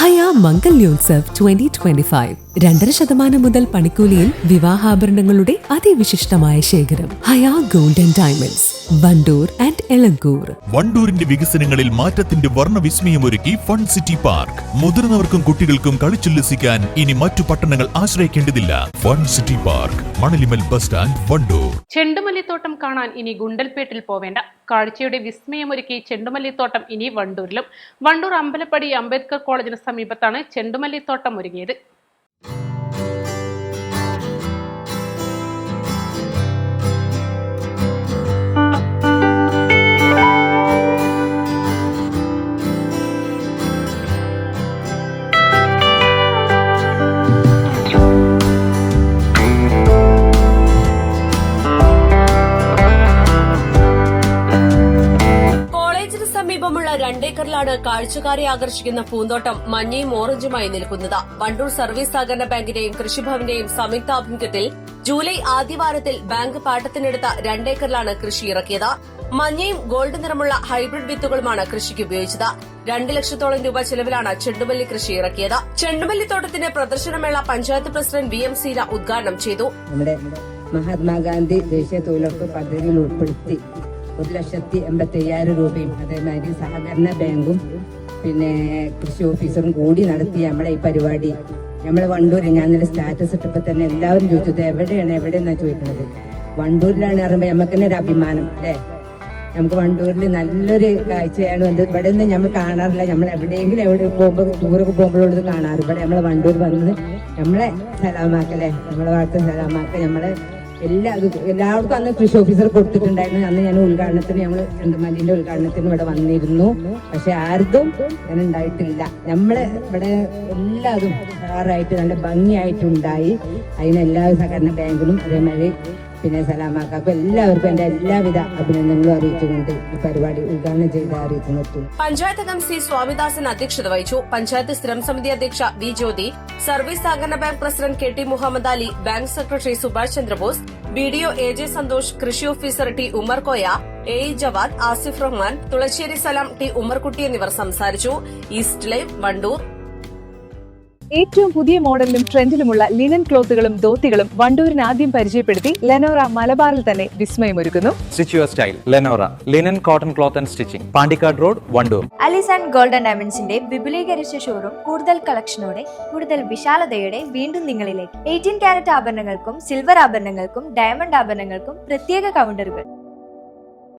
ഹയ മംഗല്യോത്സവ് 2025 2.5% മുതൽ പണിക്കൂലിയിൽ വിവാഹാഭരണങ്ങളുടെ അതിവിശിഷ്ടമായ ശേഖരം. Haya gold and diamonds, Wandoor and Elankur. വണ്ടൂരിന്റെ വികസനങ്ങളിൽ മാറ്റത്തിന്റെ വർണ്ണവിസ്മയമൊരുക്കി ഫൺ സിറ്റി പാർക്ക്. മുതിർന്നവർക്കും കുട്ടികൾക്കും കളിച്ചുല്ലസിക്കാൻ ഇനി മറ്റു പട്ടണങ്ങൾ ആശ്രയിക്കേണ്ടതില്ല. Fun city park, Manalimal bus stand, Wandoor. ചെണ്ടുമല്ലിത്തോട്ടം കാണാൻ ഇനി ഗുണ്ടൽപേട്ടിൽ പോവേണ്ട. കാഴ്ചയുടെ വിസ്മയമൊരുക്കി ചെണ്ടുമല്ലിത്തോട്ടം ഇനി വണ്ടൂരിലും. വണ്ടൂർ അമ്പലപ്പടി അംബേദ്കർ കോളേജിന് സമീപത്താണ് ചെണ്ടുമല്ലിത്തോട്ടം ഒരുങ്ങിയത്. സമീപമുള്ള 2 ഏക്കറിലാണ് കാഴ്ചക്കാരെ ആകർഷിക്കുന്ന പൂന്തോട്ടം മഞ്ഞയും ഓറഞ്ചുമായി നിൽക്കുന്നത്. വണ്ടൂർ സർവീസ് സഹകരണ ബാങ്കിന്റെയും കൃഷിഭവന്റെയും സംയുക്താഭിമുഖ്യത്തിൽ ജൂലൈ ആദ്യവാരത്തിൽ ബാങ്ക് പാട്ടത്തിനെടുത്ത 2 ഏക്കറിലാണ് കൃഷി ഇറക്കിയത്. മഞ്ഞയും ഗോൾഡ് നിറമുള്ള ഹൈബ്രിഡ് വിത്തുകളുമാണ് കൃഷിക്ക് ഉപയോഗിച്ചത്. 2 ലക്ഷത്തോളം രൂപ ചെലവിലാണ് ചെണ്ടുമല്ലി കൃഷി ഇറക്കിയത്. ചെണ്ടുമല്ലിത്തോട്ടത്തിന്റെ പ്രദർശനമേള പഞ്ചായത്ത് പ്രസിഡന്റ് VM സീന ഉദ്ഘാടനം ചെയ്തു. മഹാത്മാഗാന്ധി ദേശീയ തൊഴിലുറപ്പ് പദ്ധതിയിൽ ഉൾപ്പെടുത്തി 1,85,000 രൂപയും അതേമാതിരി സഹകരണ ബാങ്കും പിന്നെ കൃഷി ഓഫീസറും കൂടി നടത്തിയ നമ്മളെ ഈ പരിപാടി നമ്മളെ വണ്ടൂർ ഞാൻ ഇന്നലെ സ്റ്റാറ്റസ് ഇട്ടപ്പോൾ തന്നെ എല്ലാവരും ചോദിച്ചത് എവിടെയെന്നാ ചോദിക്കുന്നത്. വണ്ടൂരിലാണ് പറയുമ്പോൾ നമുക്ക് തന്നെ ഒരു അഭിമാനം അല്ലേ. നമുക്ക് വണ്ടൂരിൽ നല്ലൊരു കാഴ്ചയാണ്. ഇവിടെ നിന്ന് നമ്മൾ കാണാറില്ല. നമ്മൾ എവിടെയെങ്കിലും പോകുമ്പോൾ ടൂറൊക്കെ പോകുമ്പോഴുള്ളത് കാണാറ്. ഇവിടെ നമ്മളെ വണ്ടൂർ വന്നത് നമ്മളെ സലാമാക്കല്ലേ, നമ്മളെ ഭാഗത്ത് സലാമാക്ക. നമ്മളെ എല്ലാവർക്കും അന്ന് കൃഷി ഓഫീസർ കൊടുത്തിട്ടുണ്ടായിരുന്നു. അന്ന് ഞാൻ ഉദ്ഘാടനത്തിന് ഞങ്ങൾ ചെണ്ടുമല്ലിന്റെ ഉദ്ഘാടനത്തിന് ഇവിടെ വന്നിരുന്നു. പക്ഷെ ആർക്കും ഞാൻ ഉണ്ടായിട്ടില്ല. നമ്മള് ഇവിടെ എല്ലാതും കളറായിട്ട് നല്ല ഭംഗിയായിട്ടുണ്ടായി. അതിനെല്ലാ സഹകരണ ബാങ്കിലും അതേമാതിരി പിന്നെ സലാമാക്കും എല്ലാവർക്കും എന്റെ എല്ലാവിധ അഭിനന്ദനങ്ങളും അറിയിച്ചുകൊണ്ട് ഈ പരിപാടി ഉദ്ഘാടനം ചെയ്ത് അറിയിച്ചു നിർത്തും. പഞ്ചായത്ത് അംഗം സി സ്വാമിദാസൻ അധ്യക്ഷത വഹിച്ചു. പഞ്ചായത്ത് സ്ഥിരം സമിതി അധ്യക്ഷ വി ജ്യോതി, സർവീസ് സഹകരണ bank president KT Muhammad Ali, bank secretary Subhash Chandrabose, BDO AJ Santhosh, കൃഷി officer T Ummerkoya, AE Jawad, Asif Rahman, Thulassery Salam, T Ummerkutty എന്നിവർ സംസാരിച്ചു. East Live, Wandoor. ഏറ്റവും പുതിയ മോഡലിലും ട്രെൻഡിലുമുള്ള ലിനൻ ക്ലോത്തുകളും ധോത്തികളും വണ്ടൂരിന് ആദ്യം പരിചയപ്പെടുത്തി ലെനോറ മലബാറിൽ തന്നെ വിസ്മയമൊരുക്കുന്നു. Stitch your style Lenora linen cotton cloth and stitching, Pandikkad road, Wandoor. Alis and gold and ഡയമണ്ട്സിന്റെ വിപുലീകരിച്ച ഷോറൂം കൂടുതൽ കളക്ഷനോടെ കൂടുതൽ വിശാലതയോടെ വീണ്ടും നിങ്ങളിലേക്ക്. 18 കാരറ്റ് ആഭരണങ്ങൾക്കും സിൽവർ ആഭരണങ്ങൾക്കും ഡയമണ്ട് ആഭരണങ്ങൾക്കും പ്രത്യേക കൗണ്ടറുകൾ.